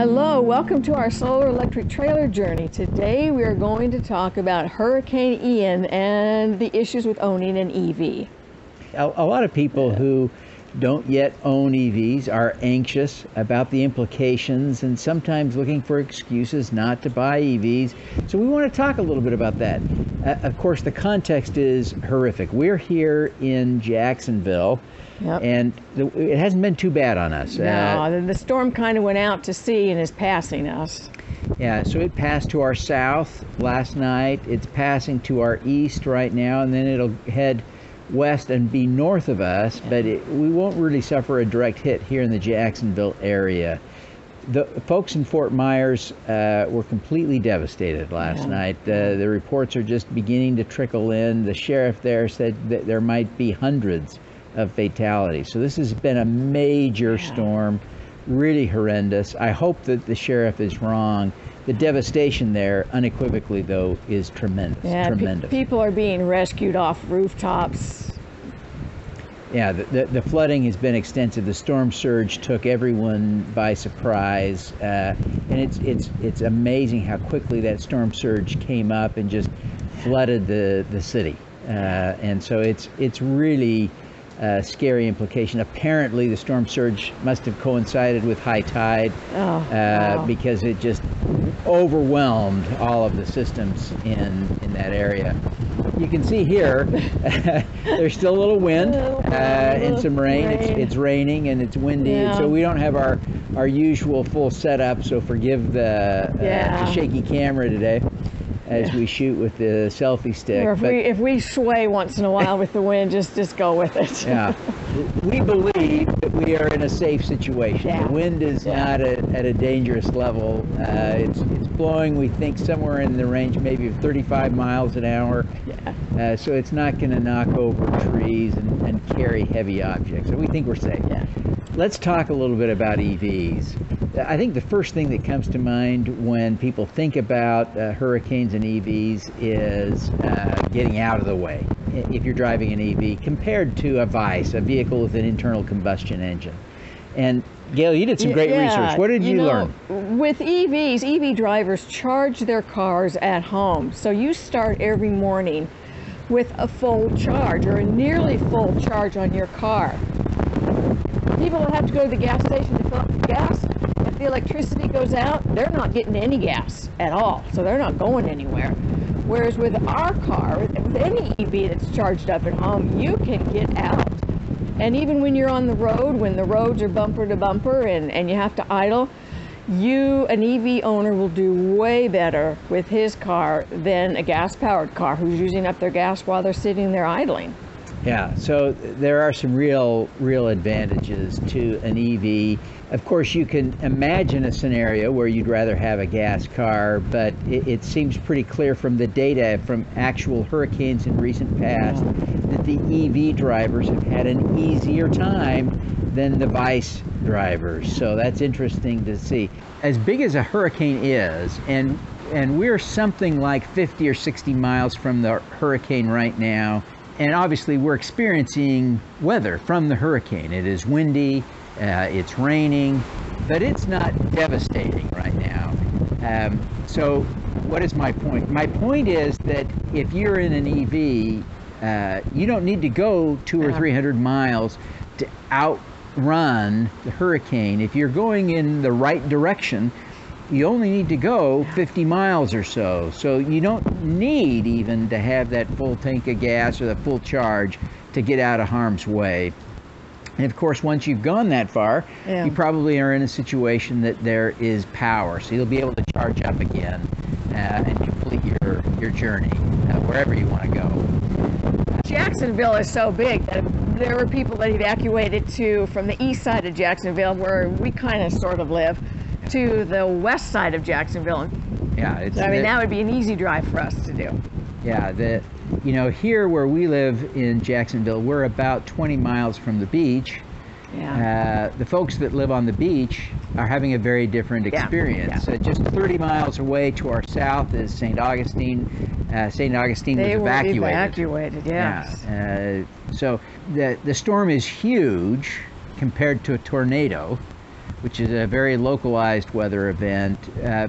Hello, welcome to our solar electric trailer journey. Today we are going to talk about Hurricane Ian and the issues with owning an EV. A lot of people who don't yet own EVs are anxious about the implications and sometimes looking for excuses not to buy EVs. So we want to talk a little bit about that. Of course, the context is horrific. We're here in Jacksonville. Yep. And it hasn't been too bad on us. No, the storm kind of went out to sea and is passing us. Yeah, so it passed to our south last night. It's passing to our east right now, and then it'll head west and be north of us, but we won't really suffer a direct hit here in the Jacksonville area. The folks in Fort Myers were completely devastated last night. The reports are just beginning to trickle in. The sheriff there said that there might be hundreds of fatalities. So this has been a major storm, really horrendous. I hope that the sheriff is wrong. The devastation there, unequivocally though, is tremendous. Yeah, tremendous. People are being rescued off rooftops. Yeah, the flooding has been extensive. The storm surge took everyone by surprise, and it's amazing how quickly that storm surge came up and just flooded the city. And so it's really scary implication. Apparently the storm surge must have coincided with high tide because it just overwhelmed all of the systems in that area. You can see here there's still a little wind and some rain. It's raining and it's windy, and so we don't have our usual full setup, so forgive the shaky camera today as we shoot with the selfie stick. Or if we sway once in a while with the wind, just go with it. Yeah, we believe that we are in a safe situation. The wind is not at a dangerous level. It's blowing, we think, somewhere in the range maybe of 35 miles an hour. So it's not going to knock over trees and carry heavy objects. So we think we're safe. Let's talk a little bit about EVs. I think the first thing that comes to mind when people think about hurricanes and EVs is getting out of the way if you're driving an EV compared to a Vice, a vehicle with an internal combustion engine. And Gail, you did some great research. What did you learn? With EVs, EV drivers charge their cars at home. So you start every morning with a full charge or a nearly full charge on your car. People will have to go to the gas station to fill up the gas. If the electricity goes out, they're not getting any gas at all, so they're not going anywhere. Whereas with our car, with any EV that's charged up at home, you can get out. And even when you're on the road, when the roads are bumper to bumper and you have to idle, an EV owner will do way better with his car than a gas-powered car who's using up their gas while they're sitting there idling. Yeah, so there are some real advantages to an EV. Of course, you can imagine a scenario where you'd rather have a gas car, but it seems pretty clear from the data from actual hurricanes in recent past that the EV drivers have had an easier time than the Vice drivers. So that's interesting to see. As big as a hurricane is, and we're something like 50 or 60 miles from the hurricane right now, and obviously we're experiencing weather from the hurricane. It is windy, it's raining, but it's not devastating right now. So what is my point? My point is that if you're in an EV, you don't need to go 200 or 300 miles to outrun the hurricane. If you're going in the right direction, you only need to go 50 miles or so. So you don't need even to have that full tank of gas or the full charge to get out of harm's way. And of course, once you've gone that far, you probably are in a situation that there is power. So you'll be able to charge up again and complete your journey wherever you want to go. Jacksonville is so big that there were people that evacuated from the east side of Jacksonville, where we kind of sort of live, to the west side of Jacksonville. That would be an easy drive for us to do. Yeah, here where we live in Jacksonville, we're about 20 miles from the beach. The folks that live on the beach are having a very different experience. Just 30 miles away to our south is St. Augustine. St. Augustine was evacuated. Yes. So the storm is huge compared to a tornado. which is a very localized weather event,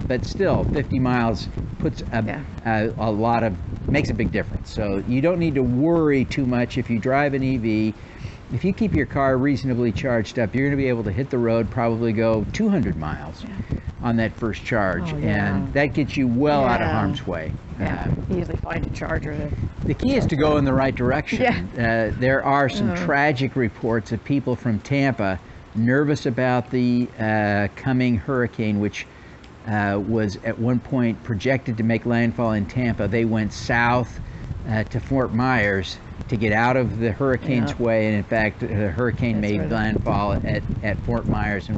but still 50 miles puts a lot of, makes a big difference. So you don't need to worry too much if you drive an EV. If you keep your car reasonably charged up, you're going to be able to hit the road, probably go 200 miles on that first charge, and that gets you well out of harm's way. Easily find a charger there. The key is to go in the right direction. There are some tragic reports of people from Tampa nervous about the coming hurricane, which was at one point projected to make landfall in Tampa. They went south to Fort Myers to get out of the hurricane's way, and in fact the hurricane made landfall at Fort Myers,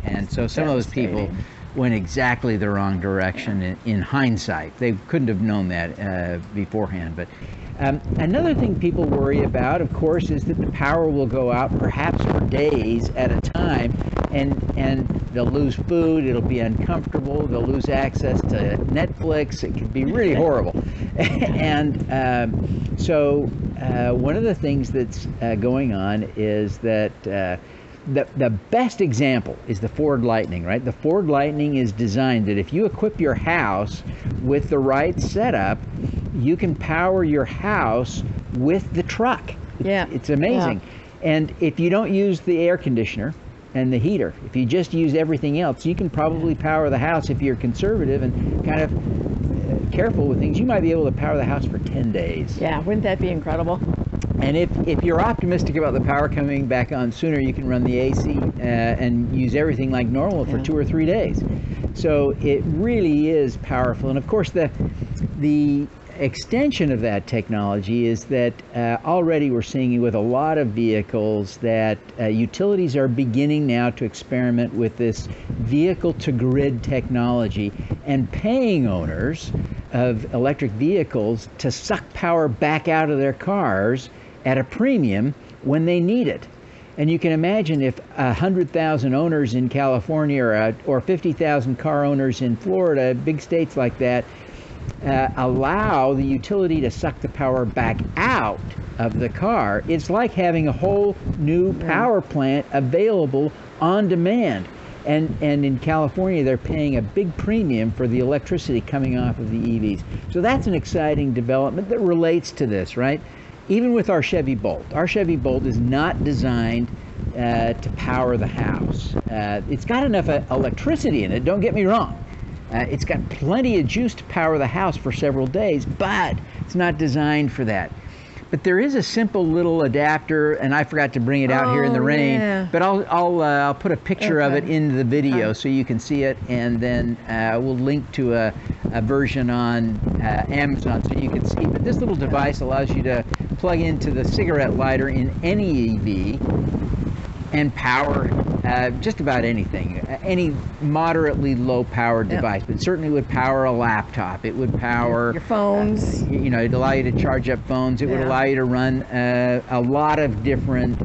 and so some of those people went exactly the wrong direction in hindsight. They couldn't have known that beforehand. But another thing people worry about, of course, is that the power will go out perhaps for days at a time, and they'll lose food, it'll be uncomfortable, they'll lose access to Netflix, it can be really horrible. And so one of the things that's going on is that the best example is the Ford Lightning, right? The Ford Lightning is designed that if you equip your house with the right setup, you can power your house with the truck. It's amazing. And if you don't use the air conditioner and the heater, if you just use everything else, you can probably power the house. If you're conservative and kind of careful with things, you might be able to power the house for 10 days. Yeah, wouldn't that be incredible? And if you're optimistic about the power coming back on sooner, you can run the AC and use everything like normal for 2 or 3 days. So it really is powerful. And of course, the extension of that technology is that already we're seeing with a lot of vehicles that utilities are beginning now to experiment with this vehicle-to-grid technology and paying owners of electric vehicles to suck power back out of their cars at a premium when they need it. And you can imagine if 100,000 owners in California or 50,000 car owners in Florida, big states like that, allow the utility to suck the power back out of the car, it's like having a whole new power plant available on demand. And in California, they're paying a big premium for the electricity coming off of the EVs. So that's an exciting development that relates to this, right? Even with our Chevy Bolt is not designed to power the house. It's got enough electricity in it, don't get me wrong. It's got plenty of juice to power the house for several days, but it's not designed for that. But there is a simple little adapter, and I forgot to bring it out here in the rain. But I'll put a picture of it into the video so you can see it, and then we'll link to a version on Amazon so you can see. But this little device allows you to plug into the cigarette lighter in any EV and power just about anything, any moderately low powered device, but certainly would power a laptop. It would power your phones. It'd allow you to charge up phones. It would allow you to run a lot of different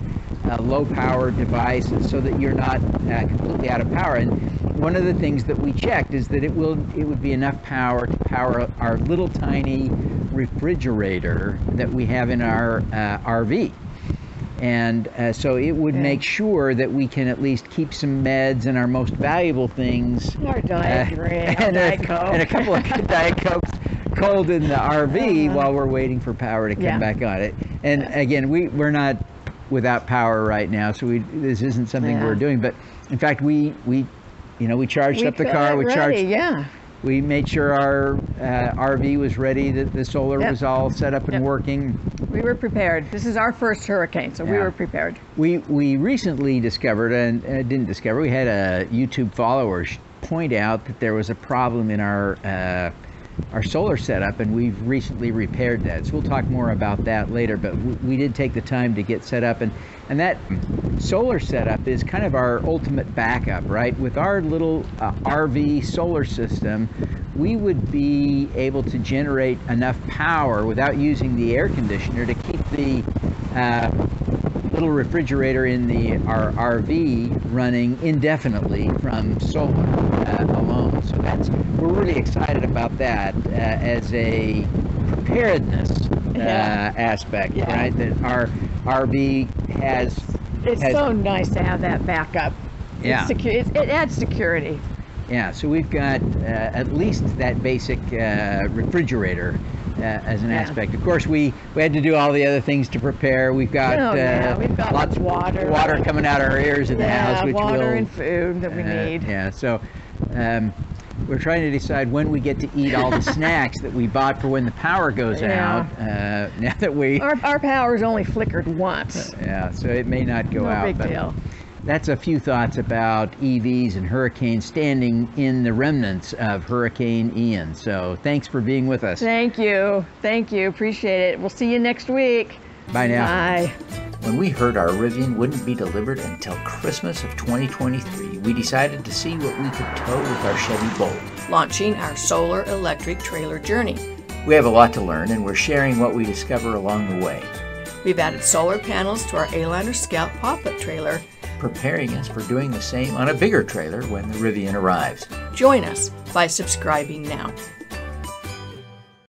low powered devices so that you're not completely out of power. And one of the things that we checked is that it would be enough power to power our little tiny refrigerator that we have in our RV. And so it would make sure that we can at least keep some meds and our most valuable things. Our Diet Drink, and a couple of Diet Cokes cold in the RV while we're waiting for power to come back on it. And again, we're not without power right now, so this isn't something we're doing. But in fact, we charged up the car. We made sure our RV was ready, that the solar was all set up and working. We were prepared. This is our first hurricane, so we were prepared. We recently discovered, and didn't discover, we had a YouTube follower point out that there was a problem in our solar setup, and we've recently repaired that. So we'll talk more about that later, but we did take the time to get set up, and that solar setup is kind of our ultimate backup, right? With our little RV solar system, we would be able to generate enough power without using the air conditioner to keep the little refrigerator in our RV running indefinitely from solar alone. So we're really excited about that as a preparedness aspect, right? That our RV has. It's so nice to have that backup. Yeah. It adds security. Yeah, so we've got at least that basic refrigerator as an aspect. Of course, we had to do all the other things to prepare. We've got, we've got lots of water. Water coming out our ears in the house, which water and food that we need. Yeah, so we're trying to decide when we get to eat all the snacks that we bought for when the power goes out. Now that our power's only flickered once. Yeah, so it may not go out. No big deal. That's a few thoughts about EVs and hurricanes standing in the remnants of Hurricane Ian. So thanks for being with us. Thank you. Appreciate it. We'll see you next week. Bye now. Bye. When we heard our Rivian wouldn't be delivered until Christmas of 2023, we decided to see what we could tow with our Chevy Bolt, launching our solar electric trailer journey. We have a lot to learn, and we're sharing what we discover along the way. We've added solar panels to our A-Liner Scout pop-up trailer, preparing us for doing the same on a bigger trailer when the Rivian arrives. Join us by subscribing now.